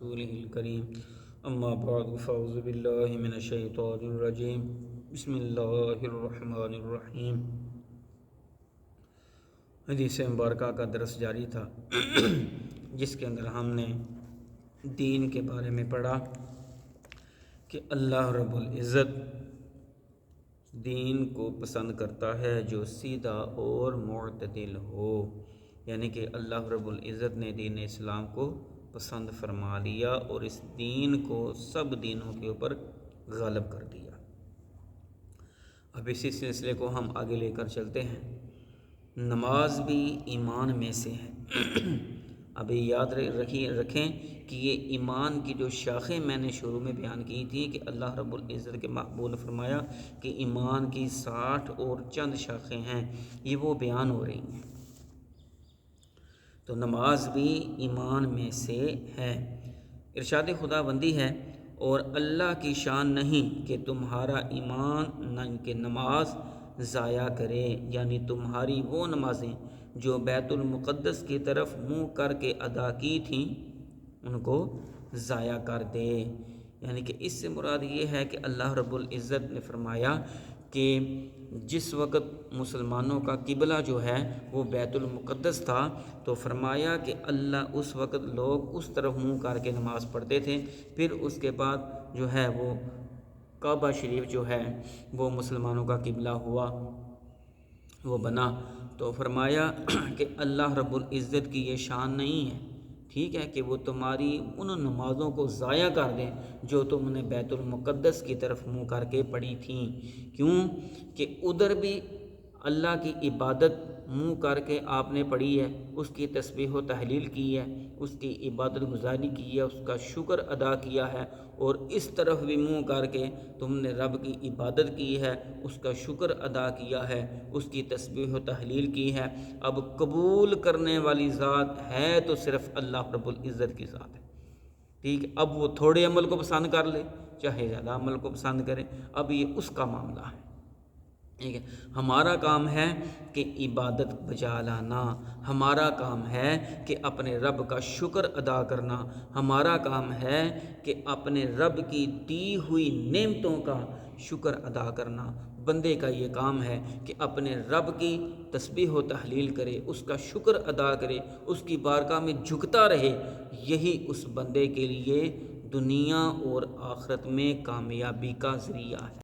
رسوله الكريم اما بعد فاعوذ بالله من الشیطان الرجیم بسم اللہ الرحمن الرحیم۔ حدیث مبارکہ کا درس جاری تھا جس کے اندر ہم نے دین کے بارے میں پڑھا کہ اللہ رب العزت دین کو پسند کرتا ہے جو سیدھا اور معتدل ہو، یعنی کہ اللہ رب العزت نے دین اسلام کو پسند فرما لیا اور اس دین کو سب دینوں کے اوپر غالب کر دیا۔ اب اسی سلسلے کو ہم آگے لے کر چلتے ہیں۔ نماز بھی ایمان میں سے ہے۔ ابھی یاد رکھیں کہ یہ ایمان کی جو شاخیں میں نے شروع میں بیان کی تھی کہ اللہ رب العزت کے محبوب نے فرمایا کہ ایمان کی 60 اور چند شاخیں ہیں، یہ وہ بیان ہو رہی ہیں۔ تو نماز بھی ایمان میں سے ہے۔ ارشاد خدا بندی ہے، اور اللہ کی شان نہیں کہ تمہارا ایمان نہ کہ نماز ضائع کرے، یعنی تمہاری وہ نمازیں جو بیت المقدس کی طرف منہ کر کے ادا کی تھیں ان کو ضائع کر دے۔ یعنی کہ اس سے مراد یہ ہے کہ اللہ رب العزت نے فرمایا کہ جس وقت مسلمانوں کا قبلہ جو ہے وہ بیت المقدس تھا، تو فرمایا کہ اللہ اس وقت لوگ اس طرف منہ کر کے نماز پڑھتے تھے، پھر اس کے بعد جو ہے وہ کعبہ شریف جو ہے وہ مسلمانوں کا قبلہ ہوا، وہ بنا۔ تو فرمایا کہ اللہ رب العزت کی یہ شان نہیں ہے، ٹھیک ہے، کہ وہ تمہاری ان نمازوں کو ضائع کر دیں جو تم نے بیت المقدس کی طرف منہ کر کے پڑھی تھیں۔ کیوں کہ ادھر بھی اللہ کی عبادت منہ کر کے آپ نے پڑھی ہے، اس کی تسبیح و تحلیل کی ہے، اس کی عبادت گزاری کی ہے، اس کا شکر ادا کیا ہے، اور اس طرف بھی منہ کر کے تم نے رب کی عبادت کی ہے، اس کا شکر ادا کیا ہے، اس کی تسبیح و تحلیل کی ہے۔ اب قبول کرنے والی ذات ہے تو صرف اللہ رب العزت کی ذات ہے، ٹھیک ہے۔ اب وہ تھوڑے عمل کو پسند کر لے چاہے زیادہ عمل کو پسند کرے، اب یہ اس کا معاملہ ہے، ٹھیک ہے۔ ہمارا کام ہے کہ عبادت بجا لانا، ہمارا کام ہے کہ اپنے رب کا شکر ادا کرنا، ہمارا کام ہے کہ اپنے رب کی دی ہوئی نعمتوں کا شکر ادا کرنا۔ بندے کا یہ کام ہے کہ اپنے رب کی تسبیح و تحلیل کرے، اس کا شکر ادا کرے، اس کی بارگاہ میں جھکتا رہے۔ یہی اس بندے کے لیے دنیا اور آخرت میں کامیابی کا ذریعہ ہے۔